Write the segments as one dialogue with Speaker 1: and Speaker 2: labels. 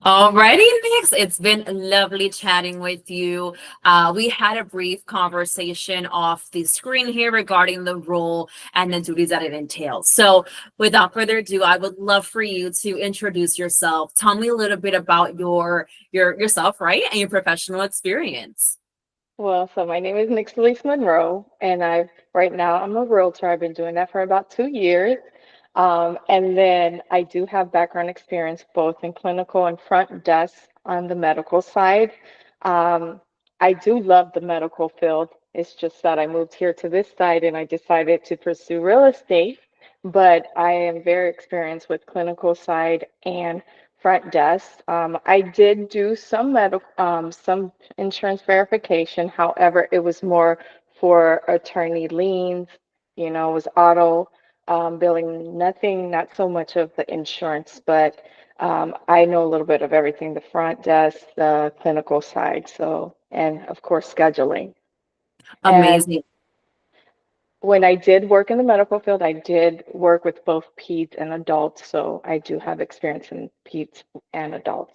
Speaker 1: Alrighty, Nix. It's been lovely chatting with you. We had a brief conversation off the screen here regarding the role and the duties that it entails. So, without further ado, I would love for you to introduce yourself. Tell me a little bit about yourself, right, and your professional experience.
Speaker 2: Well, so my name is Nixalise Monroe, and right now I'm a realtor. I've been doing that for about 2 years. And then I do have background experience both in clinical and front desk on the medical side. Um, I do love the medical field. It's just that I moved here to this side and I decided to pursue real estate. But I am very experienced with clinical side and front desk. I did do some insurance verification. However, it was more for attorney liens, it was auto billing, nothing, not so much of the insurance, but I know a little bit of everything, the front desk, the clinical side, so, and of course, scheduling. And
Speaker 1: Amazing.
Speaker 2: when I did work in the medical field, I did work with both peds and adults, so I do have experience in peds and adults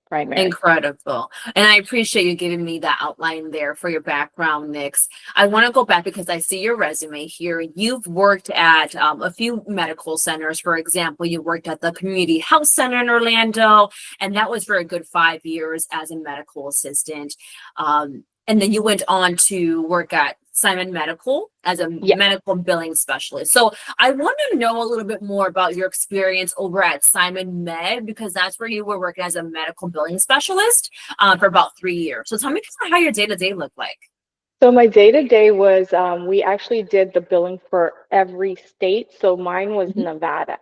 Speaker 2: primary.
Speaker 1: Incredible. And I appreciate you giving me that outline there for your background, Nix. I want to go back because I see your resume here. You've worked at a few medical centers. For example, you worked at the Community Health Center in Orlando, and that was for a good 5 years as a medical assistant. And then you went on to work at Simon Medical as a
Speaker 2: Yeah.
Speaker 1: medical billing specialist. So I want to know a little bit more about your experience over at Simon Med because that's where you were working as a medical billing specialist for about 3 years. So tell me kind of how your day to day looked like.
Speaker 2: So my day to day was we actually did the billing for every state. So mine was
Speaker 1: Mhm.
Speaker 2: Nevada.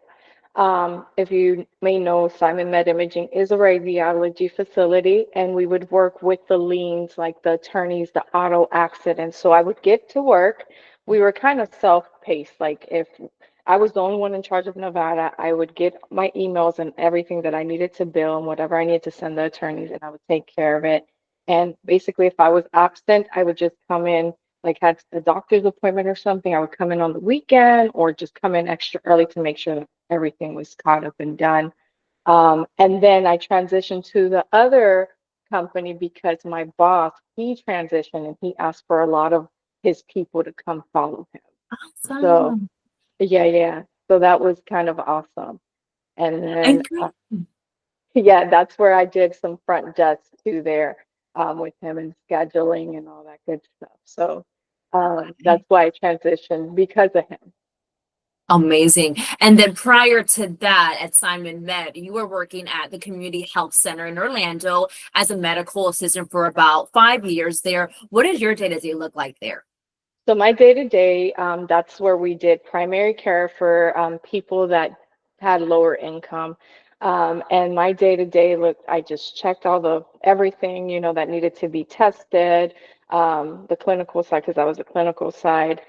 Speaker 2: If you may know, Simon Med Imaging is a radiology facility, and we would work with the liens, like the attorneys, the auto accidents. So I would get to work. We were kind of self-paced. Like if I was the only one in charge of Nevada, I would get my emails and everything that I needed to bill and whatever I needed to send the attorneys, and I would take care of it. And basically, if I was absent, I would just come in, like had a doctor's appointment or something. I would come in on the weekend or just come in extra early to make sure that everything was caught up and done. And then I transitioned to the other company because my boss, he transitioned and he asked for a lot of his people to come follow him. So,
Speaker 1: Awesome.
Speaker 2: yeah, yeah. So that was kind of awesome. And then,
Speaker 1: And great.
Speaker 2: yeah, that's where I did some front desk too there with him and scheduling and all that good stuff. So that's why I transitioned because of him.
Speaker 1: Amazing. And then prior to that, at Simon Med, you were working at the Community Health Center in Orlando as a medical assistant for about 5 years there. What did your day to day look like there?
Speaker 2: So my day to day, that's where we did primary care for people that had lower income. And my day to day, look, I just checked all the everything, that needed to be tested, the clinical side, because I was the clinical side,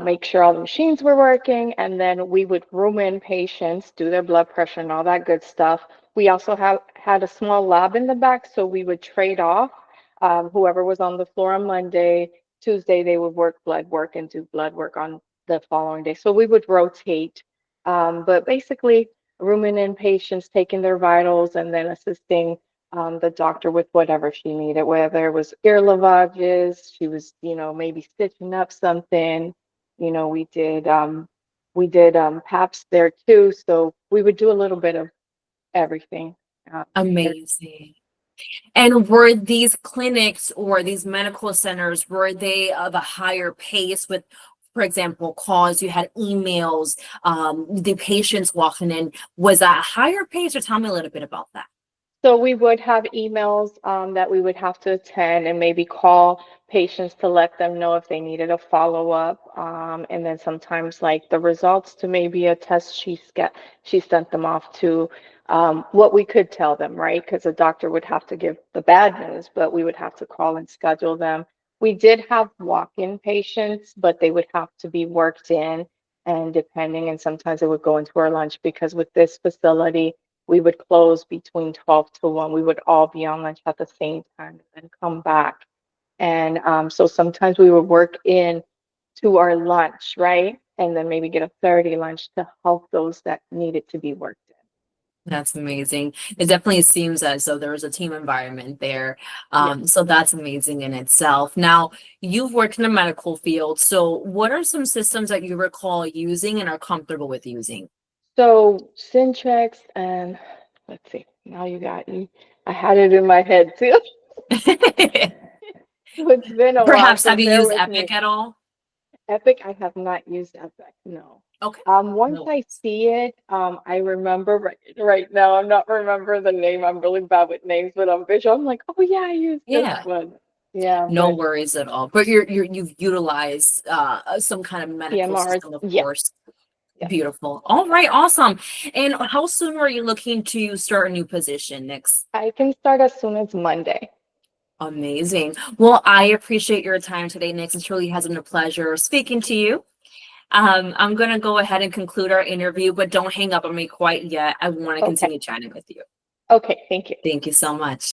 Speaker 2: make sure all the machines were working, and then we would room in patients, do their blood pressure and all that good stuff. We also have had a small lab in the back, so we would trade off. Whoever was on the floor on Monday, Tuesday they would work blood work and do blood work on the following day. So we would rotate. But basically, rooming in patients, taking their vitals, and then assisting the doctor with whatever she needed, whether it was ear lavages, she was, maybe stitching up something. You know, we did PAPs there too. So we would do a little bit of everything. Um,
Speaker 1: Amazing. And were these clinics or these medical centers, were they of a higher pace with, for example, calls, you had emails, the patients walking in, was that a higher pace or tell me a little bit about that?
Speaker 2: So we would have emails that we would have to attend and maybe call patients to let them know if they needed a follow-up. And then sometimes like the results to maybe a test she sent them off to what we could tell them, right? Because the doctor would have to give the bad news, but we would have to call and schedule them. We did have walk-in patients, but they would have to be worked in and depending, and sometimes it would go into our lunch because with this facility, we would close between 12 to 1. We would all be on lunch at the same time and then come back. And so sometimes we would work in to our lunch, right? And then maybe get a 30 lunch to help those that needed to be worked in.
Speaker 1: That's amazing. It definitely seems as though there's a team environment there.
Speaker 2: Yeah.
Speaker 1: So that's amazing in itself. Now, you've worked in the medical field. So what are some systems that you recall using and are comfortable with using?
Speaker 2: So Syntrex and let's see, now you got me. I had it in my head too. So it's been a while,
Speaker 1: Perhaps
Speaker 2: so
Speaker 1: have you
Speaker 2: bear
Speaker 1: used
Speaker 2: with
Speaker 1: Epic
Speaker 2: me.
Speaker 1: at all?
Speaker 2: Epic, I have not used Epic, no.
Speaker 1: Okay.
Speaker 2: Once
Speaker 1: No.
Speaker 2: I see it, I remember right now. I'm not remember the name. I'm really bad with names, but I'm visual. I'm like, oh yeah, I used this
Speaker 1: Yeah.
Speaker 2: one. Yeah,
Speaker 1: No
Speaker 2: but
Speaker 1: worries at all. But you've utilized some kind of medical
Speaker 2: PMRs,
Speaker 1: system, of
Speaker 2: yes,
Speaker 1: course.
Speaker 2: yes.
Speaker 1: Beautiful. All right, awesome. And how soon are you looking to start a new position next?
Speaker 2: I can start as soon as Monday.
Speaker 1: Amazing. Well, I appreciate your time today, Nick. It truly has been a pleasure speaking to you. I'm gonna go ahead and conclude our interview, but don't hang up on me quite yet. I want to
Speaker 2: Okay,
Speaker 1: continue chatting with you.
Speaker 2: okay, thank you.
Speaker 1: Thank you so much.